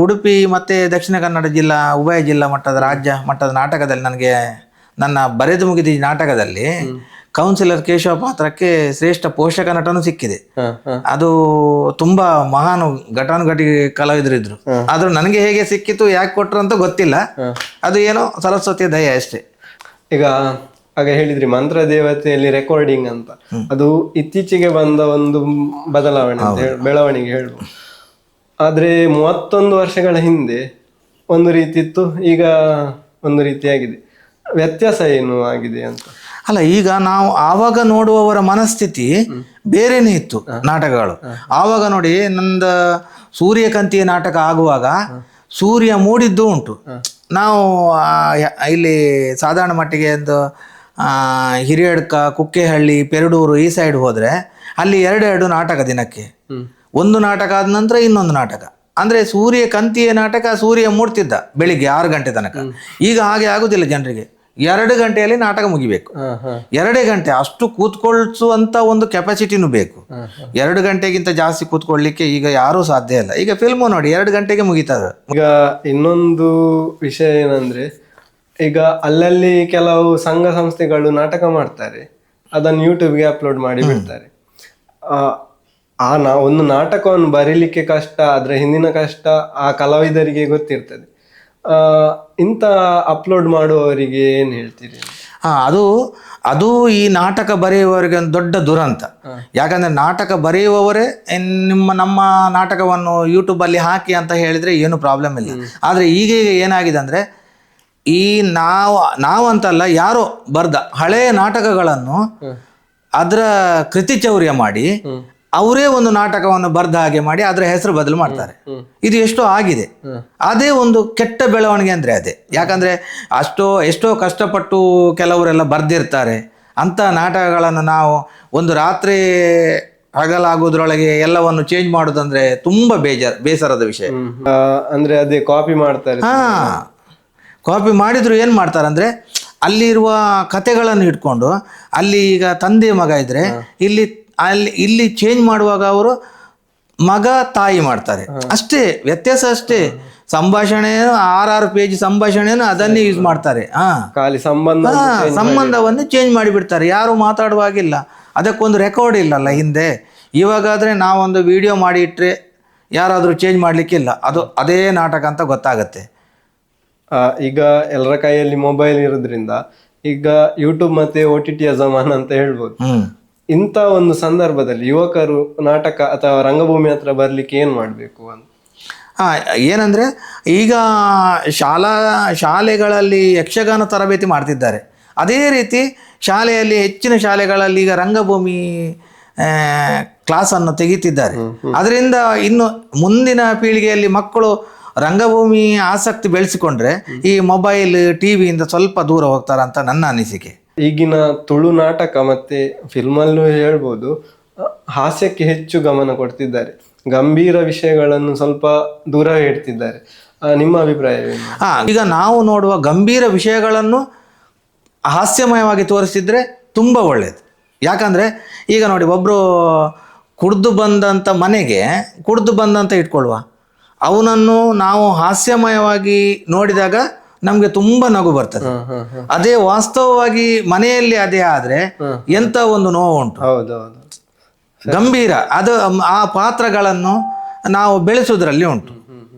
ಉಡುಪಿ ಮತ್ತು ದಕ್ಷಿಣ ಕನ್ನಡ ಜಿಲ್ಲಾ ಉಭಯ ಜಿಲ್ಲಾ ಮಟ್ಟದ ರಾಜ್ಯ ಮಟ್ಟದ ನಾಟಕದಲ್ಲಿ ನನಗೆ ನನ್ನ ಬರೆದು ಮುಗಿದ ನಾಟಕದಲ್ಲಿ ಕೌನ್ಸಿಲರ್ ಕೇಶವ ಪಾತ್ರಕ್ಕೆ ಶ್ರೇಷ್ಠ ಪೋಷಕ ನಟನು ಸಿಕ್ಕಿದೆ. ಅದು ತುಂಬಾ ಮಹಾನ್ ಘಟಾನುಘಟಿ ಕಲಾವಿದರಿದ್ರು. ಆದ್ರೂ ನನಗೆ ಹೇಗೆ ಸಿಕ್ಕಿತು, ಯಾಕೆ ಕೊಟ್ರು ಅಂತ ಗೊತ್ತಿಲ್ಲ. ಅದು ಏನೋ ಸರಸ್ವತಿಯ ದಯೆ ಅಷ್ಟೇ. ಈಗ ಆಗ ಹೇಳಿದ್ರಿ ಮಂತ್ರ ದೇವತೆಯಲ್ಲಿ ರೆಕಾರ್ಡಿಂಗ್ ಅಂತ, ಅದು ಇತ್ತೀಚೆಗೆ ಬಂದ ಒಂದು ಬದಲಾವಣೆ ಬೆಳವಣಿಗೆ ಹೇಳ್ಬೋದು. ಆದ್ರೆ 31 ವರ್ಷಗಳ ಹಿಂದೆ ಒಂದು ರೀತಿ ಇತ್ತು, ಈಗ ಒಂದು ರೀತಿಯಾಗಿದೆ. ವ್ಯತ್ಯಾಸ ಏನು ಆಗಿದೆ ಅಂತ? ಅಲ್ಲ, ಈಗ ನಾವು ಆವಾಗ ನೋಡುವವರ ಮನಸ್ಥಿತಿ ಬೇರೆನೇ ಇತ್ತು ನಾಟಕಗಳು. ಆವಾಗ ನೋಡಿ, ನಂದು ಸೂರ್ಯಕಾಂತಿಯ ನಾಟಕ ಆಗುವಾಗ ಸೂರ್ಯ ಮೂಡಿದ್ದು ಉಂಟು. ನಾವು ಇಲ್ಲಿ ಸಾಧಾರಣ ಮಟ್ಟಿಗೆ ಒಂದು ಹಿರಿಯಡ್ಕ, ಕುಕ್ಕೆಹಳ್ಳಿ, ಪೆರಡೂರು ಈ ಸೈಡ್ ಹೋದ್ರೆ ಅಲ್ಲಿ 2 ನಾಟಕ ದಿನಕ್ಕೆ. ಒಂದು ನಾಟಕ ಆದ ನಂತರ ಇನ್ನೊಂದು ನಾಟಕ. ಅಂದ್ರೆ ಸೂರ್ಯಕಾಂತಿಯ ನಾಟಕ ಸೂರ್ಯ ಮೂಡ್ತಿದ್ದ ಬೆಳಿಗ್ಗೆ 6 ಗಂಟೆ ತನಕ. ಈಗ ಹಾಗೆ ಆಗುದಿಲ್ಲ ಜನರಿಗೆ. 2 ಗಂಟೆಯಲ್ಲಿ ನಾಟಕ ಮುಗಿಬೇಕು. 2 ಗಂಟೆ ಅಷ್ಟು ಕೂತ್ಕೊಳ್ಸುವಂತ ಒಂದು ಕೆಪಾಸಿಟಿನೂ ಬೇಕು. 2 ಗಂಟೆಗಿಂತ ಜಾಸ್ತಿ ಕೂತ್ಕೊಳ್ಳಿಕ್ಕೆ ಈಗ ಯಾರೂ ಸಾಧ್ಯ ಇಲ್ಲ. ಈಗ ಫಿಲ್ಮು ನೋಡಿ 2 ಗಂಟೆಗೆ ಮುಗಿತದೆ. ಈಗ ಇನ್ನೊಂದು ವಿಷಯ ಏನಂದ್ರೆ, ಈಗ ಅಲ್ಲಲ್ಲಿ ಕೆಲವು ಸಂಘ ಸಂಸ್ಥೆಗಳು ನಾಟಕ ಮಾಡ್ತಾರೆ, ಅದನ್ನು ಯೂಟ್ಯೂಬ್ಗೆ ಅಪ್ಲೋಡ್ ಮಾಡಿ ಬಿಡ್ತಾರೆ. ಒಂದು ನಾಟಕವನ್ನು ಬರೀಲಿಕ್ಕೆ ಕಷ್ಟ, ಅದರ ಹಿಂದಿನ ಕಷ್ಟ ಆ ಕಲಾವಿದರಿಗೆ ಗೊತ್ತಿರ್ತದೆ. ಇಂಥ ಅಪ್ಲೋಡ್ ಮಾಡುವವರಿಗೆ ಏನು ಹೇಳ್ತೀರಿ? ಅದು ಅದು ಈ ನಾಟಕ ಬರೆಯುವವರಿಗೆ ಒಂದು ದೊಡ್ಡ ದುರಂತ. ಯಾಕಂದರೆ ನಾಟಕ ಬರೆಯುವವರೇ ನಮ್ಮ ನಾಟಕವನ್ನು ಯೂಟ್ಯೂಬಲ್ಲಿ ಹಾಕಿ ಅಂತ ಹೇಳಿದರೆ ಏನು ಪ್ರಾಬ್ಲಮ್ ಇಲ್ಲ. ಆದರೆ ಈಗೀಗ ಏನಾಗಿದೆ ಅಂದರೆ ಈ ನಾವಂತಲ್ಲ, ಯಾರೋ ಬರ್ದ ಹಳೆಯ ನಾಟಕಗಳನ್ನು ಅದರ ಕೃತಿಚೌರ್ಯ ಮಾಡಿ ಅವರೇ ಒಂದು ನಾಟಕವನ್ನು ಬರ್ದ ಹಾಗೆ ಮಾಡಿ ಅದರ ಹೆಸರು ಬದಲು ಮಾಡ್ತಾರೆ. ಇದು ಎಷ್ಟೋ ಆಗಿದೆ. ಅದೇ ಒಂದು ಕೆಟ್ಟ ಬೆಳವಣಿಗೆ ಅಂದರೆ ಅದೇ. ಯಾಕಂದರೆ ಎಷ್ಟೋ ಕಷ್ಟಪಟ್ಟು ಕೆಲವರೆಲ್ಲ ಬರ್ದಿರ್ತಾರೆ. ಅಂಥ ನಾಟಕಗಳನ್ನು ನಾವು ಒಂದು ರಾತ್ರಿ ಹಗಲಾಗೋದ್ರೊಳಗೆ ಎಲ್ಲವನ್ನು ಚೇಂಜ್ ಮಾಡೋದಂದ್ರೆ ತುಂಬ ಬೇಸರದ ವಿಷಯ. ಅಂದರೆ ಅದೇ ಕಾಪಿ ಮಾಡ್ತಾರೆ. ಕಾಪಿ ಮಾಡಿದ್ರು ಏನು ಮಾಡ್ತಾರಂದರೆ ಅಲ್ಲಿರುವ ಕತೆಗಳನ್ನು ಇಟ್ಕೊಂಡು ಅಲ್ಲಿ ಈಗ ತಂದೆ ಮಗ ಇದ್ದರೆ ಇಲ್ಲಿ ಚೇಂಜ್ ಮಾಡುವಾಗ ಅವರು ಮಗ ತಾಯಿ ಮಾಡ್ತಾರೆ ಅಷ್ಟೇ, ವ್ಯತ್ಯಾಸ ಅಷ್ಟೇ. ಸಂಭಾಷಣೆ 6 ಪೇಜ್ ಸಂಭಾಷಣೆಯನ್ನು ಅದನ್ನೇ ಯೂಸ್ ಮಾಡ್ತಾರೆ. ಖಾಲಿ ಸಂಬಂಧವನ್ನು ಚೇಂಜ್ ಮಾಡಿಬಿಡ್ತಾರೆ. ಯಾರು ಮಾತಾಡುವಾಗಿಲ್ಲ, ಅದಕ್ಕೊಂದು ರೆಕಾರ್ಡ್ ಇಲ್ಲಲ್ಲ ಹಿಂದೆ. ಇವಾಗಾದರೆ ನಾವೊಂದು ವಿಡಿಯೋ ಮಾಡಿ ಇಟ್ಟರೆ ಯಾರಾದರೂ ಚೇಂಜ್ ಮಾಡಲಿಕ್ಕಿಲ್ಲ, ಅದು ಅದೇ ನಾಟಕ ಅಂತ ಗೊತ್ತಾಗತ್ತೆ. ಈಗ ಎಲ್ಲರ ಕೈಯಲ್ಲಿ ಮೊಬೈಲ್ ಇರೋದ್ರಿಂದ ಈಗ ಯೂಟ್ಯೂಬ್ ಮತ್ತೆ OTT ಜಮಾನ ಅಂತ ಹೇಳ್ಬೋದು. ಇಂಥ ಒಂದು ಸಂದರ್ಭದಲ್ಲಿ ಯುವಕರು ನಾಟಕ ಅಥವಾ ರಂಗಭೂಮಿ ಹತ್ರ ಬರ್ಲಿಕ್ಕೆ ಏನ್ ಮಾಡ್ಬೇಕು ಅಂತ? ಏನಂದ್ರೆ ಈಗ ಶಾಲೆಗಳಲ್ಲಿ ಯಕ್ಷಗಾನ ತರಬೇತಿ ಮಾಡ್ತಿದ್ದಾರೆ. ಅದೇ ರೀತಿ ಶಾಲೆಯಲ್ಲಿ ಹೆಚ್ಚಿನ ಶಾಲೆಗಳಲ್ಲಿ ಈಗ ರಂಗಭೂಮಿ ಕ್ಲಾಸನ್ನು ತೆಗೀತಿದ್ದಾರೆ. ಅದರಿಂದ ಇನ್ನು ಮುಂದಿನ ಪೀಳಿಗೆಯಲ್ಲಿ ಮಕ್ಕಳು ರಂಗಭೂಮಿ ಆಸಕ್ತಿ ಬೆಳೆಸಿಕೊಂಡ್ರೆ ಈ ಮೊಬೈಲ್ ಟಿವಿಯಿಂದ ಸ್ವಲ್ಪ ದೂರ ಹೋಗ್ತಾರಂತ ನನ್ನ ಅನಿಸಿಕೆ. ಈಗಿನ ತುಳು ನಾಟಕ ಮತ್ತೆ ಫಿಲ್ಮಲ್ಲೂ ಹೇಳ್ಬೋದು, ಹಾಸ್ಯಕ್ಕೆ ಹೆಚ್ಚು ಗಮನ ಕೊಡ್ತಿದ್ದಾರೆ, ಗಂಭೀರ ವಿಷಯಗಳನ್ನು ಸ್ವಲ್ಪ ದೂರ ಇಡ್ತಿದ್ದಾರೆ. ನಿಮ್ಮ ಅಭಿಪ್ರಾಯವೇನು? ಈಗ ನಾವು ನೋಡುವ ಗಂಭೀರ ವಿಷಯಗಳನ್ನು ಹಾಸ್ಯಮಯವಾಗಿ ತೋರಿಸಿದ್ರೆ ತುಂಬ ಒಳ್ಳೆಯದು. ಯಾಕಂದರೆ ಈಗ ನೋಡಿ, ಒಬ್ಬರು ಕುಡಿದು ಬಂದಂತ ಇಟ್ಕೊಳ್ಳುವ, ಅವನನ್ನು ನಾವು ಹಾಸ್ಯಮಯವಾಗಿ ನೋಡಿದಾಗ ನಮ್ಗೆ ತುಂಬಾ ನಗು ಬರ್ತದೆ. ಅದೇ ವಾಸ್ತವವಾಗಿ ಮನೆಯಲ್ಲಿ ಅದೇ ಆದ್ರೆ ಎಂತ ಒಂದು ನೋವು ಉಂಟು. ಗಂಭೀರ ಅದು ಆ ಪಾತ್ರಗಳನ್ನು ನಾವು ಬೆಳೆಸೋದ್ರಲ್ಲಿ ಉಂಟು.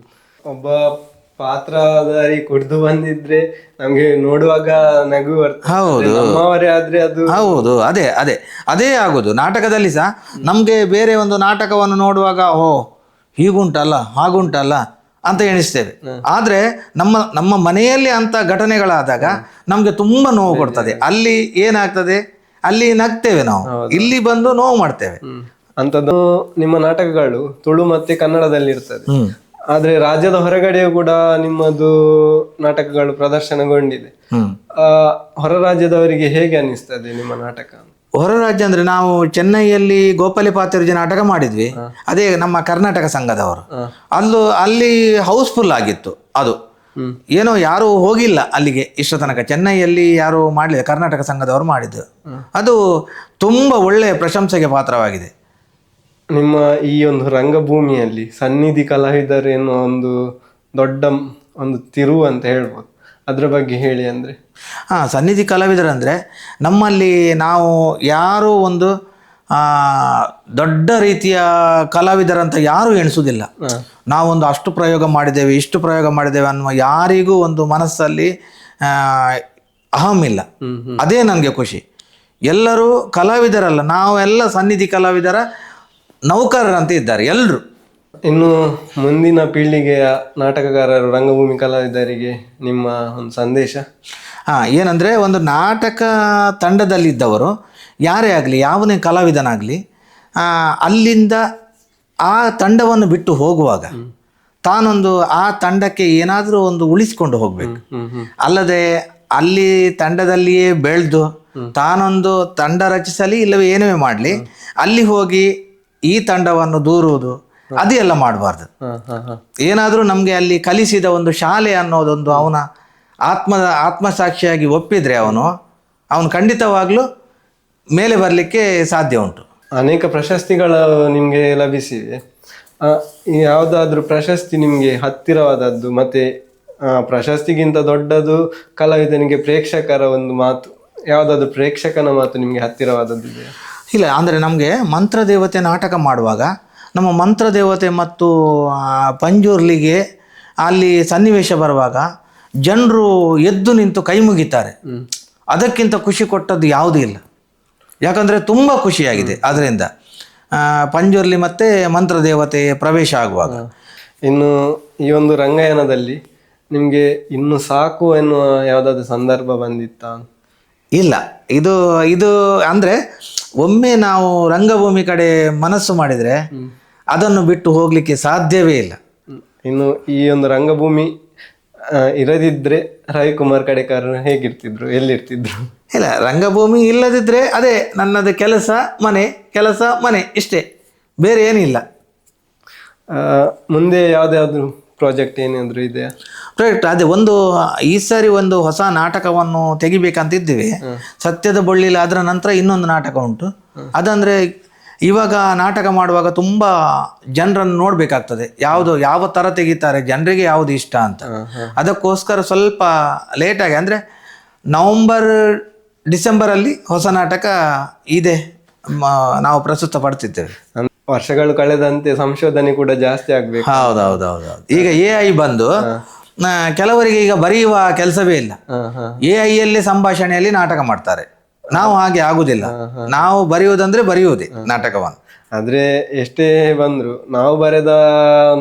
ಒಬ್ಬ ಪಾತ್ರಧಾರಿ ಕುಡಿದು ಬಂದಿದ್ರೆ ನಮ್ಗೆ ನೋಡುವಾಗ ನಗು ಬರ್ತದೆ. ಹೌದು, ಆದ್ರೆ ಅದು ಹೌದು, ಅದೇ ಆಗುದು. ನಾಟಕದಲ್ಲಿ ಸಹ ನಮ್ಗೆ ಬೇರೆ ಒಂದು ನಾಟಕವನ್ನು ನೋಡುವಾಗ ಹೀಗುಂಟಲ್ಲ ಹಾಗುಂಟಲ್ಲ ಅಂತ ಎಣಿಸ್ತೇವೆ. ಆದ್ರೆ ನಮ್ಮ ಮನೆಯಲ್ಲಿ ಅಂತ ಘಟನೆಗಳಾದಾಗ ನಮ್ಗೆ ತುಂಬಾ ನೋವು ಕೊಡ್ತದೆ. ಅಲ್ಲಿ ಏನಾಗ್ತದೆ, ಅಲ್ಲಿ ನಗ್ತೇವೆ ನಾವು, ಇಲ್ಲಿ ಬಂದು ನೋವು ಮಾಡ್ತೇವೆ. ಅಂತದ್ದು ನಿಮ್ಮ ನಾಟಕಗಳು ತುಳು ಮತ್ತೆ ಕನ್ನಡದಲ್ಲಿ ಇರ್ತದೆ. ಆದ್ರೆ ರಾಜ್ಯದ ಹೊರಗಡೆಯೂ ಕೂಡ ನಿಮ್ಮದು ನಾಟಕಗಳು ಪ್ರದರ್ಶನಗೊಂಡಿದೆ. ಹೊರ ರಾಜ್ಯದವರಿಗೆ ಹೇಗೆ ಅನಿಸ್ತದೆ ನಿಮ್ಮ ನಾಟಕ? ಹೊರ ರಾಜ್ಯ ಅಂದ್ರೆ ನಾವು ಚೆನ್ನೈಯಲ್ಲಿ ಗೋಪಾಲಿ ಪಾತಿರ್ಜಿ ನಾಟಕ ಮಾಡಿದ್ವಿ. ಅದೇ ನಮ್ಮ ಕರ್ನಾಟಕ ಸಂಘದವರು. ಅಲ್ಲಿ ಹೌಸ್ಫುಲ್ ಆಗಿತ್ತು. ಅದು ಏನೋ ಯಾರು ಹೋಗಿಲ್ಲ ಅಲ್ಲಿಗೆ ಇಷ್ಟ ತನಕ. ಚೆನ್ನೈಯಲ್ಲಿ ಯಾರು ಮಾಡಲಿಲ್ಲ, ಕರ್ನಾಟಕ ಸಂಘದವರು ಮಾಡಿದ್ದು. ಅದು ತುಂಬಾ ಒಳ್ಳೆಯ ಪ್ರಶಂಸೆಗೆ ಪಾತ್ರವಾಗಿದೆ. ನಿಮ್ಮ ಈ ಒಂದು ರಂಗಭೂಮಿಯಲ್ಲಿ ಸನ್ನಿಧಿ ಕಲಾವಿದರು ಎನ್ನುವ ಒಂದು ದೊಡ್ಡ ಒಂದು ತಿರುವು ಅಂತ ಹೇಳ್ಬೋದು, ಅದ್ರ ಬಗ್ಗೆ ಹೇಳಿ. ಅಂದರೆ ಸನ್ನಿಧಿ ಕಲಾವಿದರಂದರೆ ನಮ್ಮಲ್ಲಿ ನಾವು ಯಾರೂ ಒಂದು ದೊಡ್ಡ ರೀತಿಯ ಕಲಾವಿದರಂತ ಯಾರೂ ಎಣಿಸೋದಿಲ್ಲ. ನಾವೊಂದು ಅಷ್ಟು ಪ್ರಯೋಗ ಮಾಡಿದ್ದೇವೆ, ಇಷ್ಟು ಪ್ರಯೋಗ ಮಾಡಿದ್ದೇವೆ ಅನ್ನುವ ಯಾರಿಗೂ ಒಂದು ಮನಸ್ಸಲ್ಲಿ ಅಹಂ ಇಲ್ಲ. ಅದೇ ನನಗೆ ಖುಷಿ. ಎಲ್ಲರೂ ಕಲಾವಿದರಲ್ಲ, ನಾವೆಲ್ಲ ಸನ್ನಿಧಿ ಕಲಾವಿದರ ನೌಕರರಂತೆ ಇದ್ದಾರೆ ಎಲ್ಲರೂ. ಇನ್ನು ಮುಂದಿನ ಪೀಳಿಗೆಯ ನಾಟಕಗಾರರು, ರಂಗಭೂಮಿ ಕಲಾವಿದರಿಗೆ ನಿಮ್ಮ ಒಂದು ಸಂದೇಶ? ಏನಂದರೆ, ಒಂದು ನಾಟಕ ತಂಡದಲ್ಲಿದ್ದವರು ಯಾರೇ ಆಗಲಿ, ಯಾವನೇ ಕಲಾವಿದನಾಗಲಿ, ಅಲ್ಲಿಂದ ಆ ತಂಡವನ್ನು ಬಿಟ್ಟು ಹೋಗುವಾಗ ತಾನೊಂದು ಆ ತಂಡಕ್ಕೆ ಏನಾದರೂ ಒಂದು ಉಳಿಸ್ಕೊಂಡು ಹೋಗಬೇಕು. ಅಲ್ಲದೆ ಅಲ್ಲಿ ತಂಡದಲ್ಲಿಯೇ ಬೆಳೆದು ತಾನೊಂದು ತಂಡ ರಚಿಸಲಿ ಇಲ್ಲವೇ ಏನೇ ಮಾಡಲಿ, ಅಲ್ಲಿ ಹೋಗಿ ಈ ತಂಡವನ್ನು ದೂರುವುದು ಅದು ಎಲ್ಲ ಮಾಡಬಾರ್ದು. ಏನಾದರೂ ನಮಗೆ ಅಲ್ಲಿ ಕಲಿಸಿದ ಒಂದು ಶಾಲೆ ಅನ್ನೋದೊಂದು ಅವನ ಆತ್ಮಸಾಕ್ಷಿಯಾಗಿ ಒಪ್ಪಿದ್ರೆ ಅವನು ಖಂಡಿತವಾಗ್ಲೂ ಮೇಲೆ ಬರಲಿಕ್ಕೆ ಸಾಧ್ಯ ಉಂಟು. ಅನೇಕ ಪ್ರಶಸ್ತಿಗಳು ನಿಮಗೆ ಲಭಿಸಿವೆ. ಯಾವುದಾದ್ರೂ ಪ್ರಶಸ್ತಿ ನಿಮಗೆ ಹತ್ತಿರವಾದದ್ದು, ಮತ್ತೆ ಪ್ರಶಸ್ತಿಗಿಂತ ದೊಡ್ಡದು ಕಲಾವಿದನಿಗೆ ಪ್ರೇಕ್ಷಕರ ಒಂದು ಮಾತು, ಯಾವುದಾದ್ರೂ ಪ್ರೇಕ್ಷಕನ ಮಾತು ನಿಮಗೆ ಹತ್ತಿರವಾದದ್ದು ಇದೆಯಾ? ಇಲ್ಲ, ಅಂದರೆ ನಮಗೆ ಮಂತ್ರದೇವತೆ ನಾಟಕ ಮಾಡುವಾಗ ನಮ್ಮ ಮಂತ್ರದೇವತೆ ಮತ್ತು ಪಂಜುರ್ಲಿಗೆ ಅಲ್ಲಿ ಸನ್ನಿವೇಶ ಬರುವಾಗ ಜನರು ಎದ್ದು ನಿಂತು ಕೈ ಮುಗಿತಾರೆ. ಅದಕ್ಕಿಂತ ಖುಷಿ ಕೊಟ್ಟದ್ದು ಯಾವುದೂ ಇಲ್ಲ. ಯಾಕಂದರೆ ತುಂಬ ಖುಷಿಯಾಗಿದೆ ಅದರಿಂದ. ಪಂಜುರ್ಲಿ ಮತ್ತು ಮಂತ್ರದೇವತೆ ಪ್ರವೇಶ ಆಗುವಾಗ. ಇನ್ನು ಈ ಒಂದು ರಂಗಾಯಣದಲ್ಲಿ ನಿಮಗೆ ಇನ್ನು ಸಾಕು ಎನ್ನುವ ಯಾವುದಾದ್ರು ಸಂದರ್ಭ ಬಂದಿತ್ತಾ? ಇಲ್ಲ, ಇದು ಇದು ಅಂದರೆ ಒಮ್ಮೆ ನಾವು ರಂಗಭೂಮಿ ಕಡೆ ಮನಸ್ಸು ಮಾಡಿದರೆ ಅದನ್ನು ಬಿಟ್ಟು ಹೋಗಲಿಕ್ಕೆ ಸಾಧ್ಯವೇ ಇಲ್ಲ. ಇನ್ನು ಈ ಒಂದು ರಂಗಭೂಮಿ ಇರದಿದ್ರೆ ರವಿಕುಮಾರ್ ಕಡೇಕರ್ ಹೇಗಿರ್ತಿದ್ರು, ಎಲ್ಲಿರ್ತಿದ್ರು? ಇಲ್ಲ, ರಂಗಭೂಮಿ ಇಲ್ಲದಿದ್ದರೆ ಅದೇ ನನ್ನದು ಕೆಲಸ ಮನೆ ಇಷ್ಟೇ, ಬೇರೆ ಏನಿಲ್ಲ. ಮುಂದೆ ಯಾವುದಾದ್ರು ಪ್ರಾಜೆಕ್ಟ್ ಏನಾದರೂ ಇದೆಯಾ? ಪ್ರಾಜೆಕ್ಟ್ ಅದೇ ಒಂದು ಈ ಸಾರಿ ಒಂದು ಹೊಸ ನಾಟಕವನ್ನು ತೆಗಿಬೇಕಂತಿದ್ದೀವಿ. ಸತ್ಯದ ಬಳ್ಳಿಲಿ. ಅದರ ನಂತರ ಇನ್ನೊಂದು ನಾಟಕ ಉಂಟು. ಅದಂದರೆ ಇವಾಗ ನಾಟಕ ಮಾಡುವಾಗ ತುಂಬ ಜನರನ್ನು ನೋಡಬೇಕಾಗ್ತದೆ, ಯಾವ ಥರ ತೆಗಿತಾರೆ, ಜನರಿಗೆ ಯಾವುದು ಇಷ್ಟ ಅಂತ. ಅದಕ್ಕೋಸ್ಕರ ಸ್ವಲ್ಪ ಲೇಟಾಗಿ, ಅಂದರೆ ಡಿಸೆಂಬರಲ್ಲಿ ಹೊಸ ನಾಟಕ ಇದೆ, ನಾವು ಪ್ರಸ್ತುತ ಪಡ್ತಿದ್ದೇವೆ. ವರ್ಷಗಳು ಕಳೆದಂತೆ ಸಂಶೋಧನೆ ಕೂಡ ಜಾಸ್ತಿ ಆಗ್ಬೇಕು. ಹೌದೌದೌದು. ಈಗ AI ಬಂದು ಕೆಲವರಿಗೆ ಈಗ ಬರೆಯುವ ಕೆಲಸವೇ ಇಲ್ಲ. AI ಯಲ್ಲಿ ಸಂಭಾಷಣೆಯಲ್ಲಿ ನಾಟಕ ಮಾಡ್ತಾರೆ. ನಾವು ಹಾಗೆ ಆಗುದಿಲ್ಲ. ನಾವು ಬರೆಯುವುದೇ ನಾಟಕವನ್ನು. ಆದ್ರೆ ಎಷ್ಟೇ ಬಂದ್ರು ನಾವು ಬರೆದ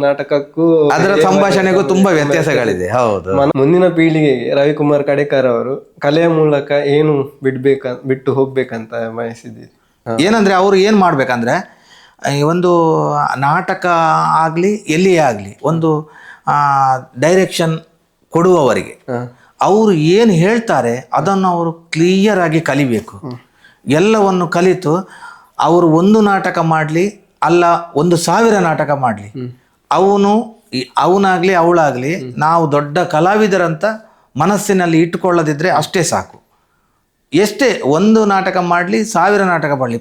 ನಾಟಕಕ್ಕೂ ಅದರ ಸಂಭಾಷಣೆಗೂ ತುಂಬಾ ವ್ಯತ್ಯಾಸಗಳಿದೆ. ಹೌದು. ಮುಂದಿನ ಪೀಳಿಗೆಗೆ ರವಿಕುಮಾರ್ ಕಡೇಕರ್ ಅವರು ಕಲೆಯ ಮೂಲಕ ಏನು ಬಿಟ್ಟು ಹೋಗ್ಬೇಕಂತ ಬಯಸಿದ್ದೀರಿ? ಏನಂದ್ರೆ ಅವರು ಏನ್ ಮಾಡ್ಬೇಕಂದ್ರೆ, ಒಂದು ನಾಟಕ ಆಗಲಿ ಎಲ್ಲಿಯೇ ಆಗಲಿ ಒಂದು ಡೈರೆಕ್ಷನ್ ಕೊಡುವವರಿಗೆ ಅವರು ಏನು ಹೇಳ್ತಾರೆ ಅದನ್ನು ಅವರು ಕ್ಲಿಯರ್ ಆಗಿ ಕಲಿಬೇಕು. ಎಲ್ಲವನ್ನು ಕಲಿತು ಅವರು ಒಂದು ನಾಟಕ ಮಾಡಲಿ ಅಲ್ಲ 1,000 ನಾಟಕ ಮಾಡಲಿ, ಅವನಾಗಲಿ ಅವಳಾಗಲಿ ನಾವು ದೊಡ್ಡ ಕಲಾವಿದರಂತ ಮನಸ್ಸಿನಲ್ಲಿ ಇಟ್ಟುಕೊಳ್ಳದಿದ್ದರೆ ಅಷ್ಟೇ ಸಾಕು. ಎಷ್ಟೇ ಒಂದು ನಾಟಕ ಮಾಡಲಿ 1000 ನಾಟಕ ಮಾಡಲಿ,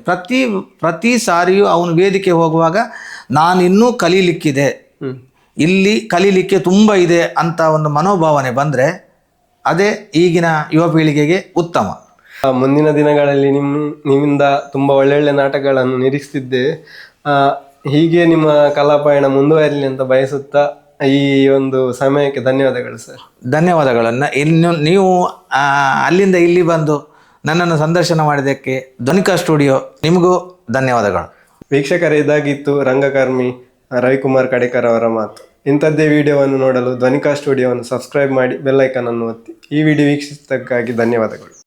ಪ್ರತಿ ಸಾರಿಯೂ ಅವನು ವೇದಿಕೆ ಹೋಗುವಾಗ ನಾನಿನ್ನೂ ಕಲೀಲಿಕ್ಕಿದೆ, ಇಲ್ಲಿ ಕಲೀಲಿಕ್ಕೆ ತುಂಬ ಇದೆ ಅಂತ ಒಂದು ಮನೋಭಾವನೆ ಬಂದರೆ ಅದೇ ಈಗಿನ ಯುವ ಪೀಳಿಗೆಗೆ ಉತ್ತಮ. ಮುಂದಿನ ದಿನಗಳಲ್ಲಿ ನಿಮ್ಮಿಂದ ತುಂಬ ಒಳ್ಳೊಳ್ಳೆ ನಾಟಕಗಳನ್ನು ನಿರೀಕ್ಷಿಸಿದ್ದೆ. ಹೀಗೆ ನಿಮ್ಮ ಕಲಾಪಯಣ ಮುಂದುವರಲಿ ಅಂತ ಬಯಸುತ್ತಾ ಈ ಒಂದು ಸಮಯಕ್ಕೆ ಧನ್ಯವಾದಗಳು ಸರ್. ಧನ್ಯವಾದಗಳನ್ನು. ಇನ್ನು ನೀವು ಅಲ್ಲಿಂದ ಇಲ್ಲಿ ಬಂದು ನನ್ನನ್ನು ಸಂದರ್ಶನ ಮಾಡಿದ್ದಕ್ಕೆ ಧ್ವನಿಕಾ ಸ್ಟುಡಿಯೋ ನಿಮಗೂ ಧನ್ಯವಾದಗಳು. ವೀಕ್ಷಕರೇ, ಇದಾಗಿತ್ತು ರಂಗಕರ್ಮಿ ರವಿಕುಮಾರ್ ಕಡೇಕರ್ ಅವರ ಮಾತು. ಇಂಥದ್ದೇ ವಿಡಿಯೋವನ್ನು ನೋಡಲು ಧ್ವನಿಕಾ ಸ್ಟುಡಿಯೋವನ್ನು ಸಬ್ಸ್ಕ್ರೈಬ್ ಮಾಡಿ ಬೆಲ್ ಐಕಾನ್ ಅನ್ನು ಒತ್ತಿ. ಈ ವಿಡಿಯೋ ವೀಕ್ಷಿಸಿದ್ದಕ್ಕಾಗಿ ಧನ್ಯವಾದಗಳು.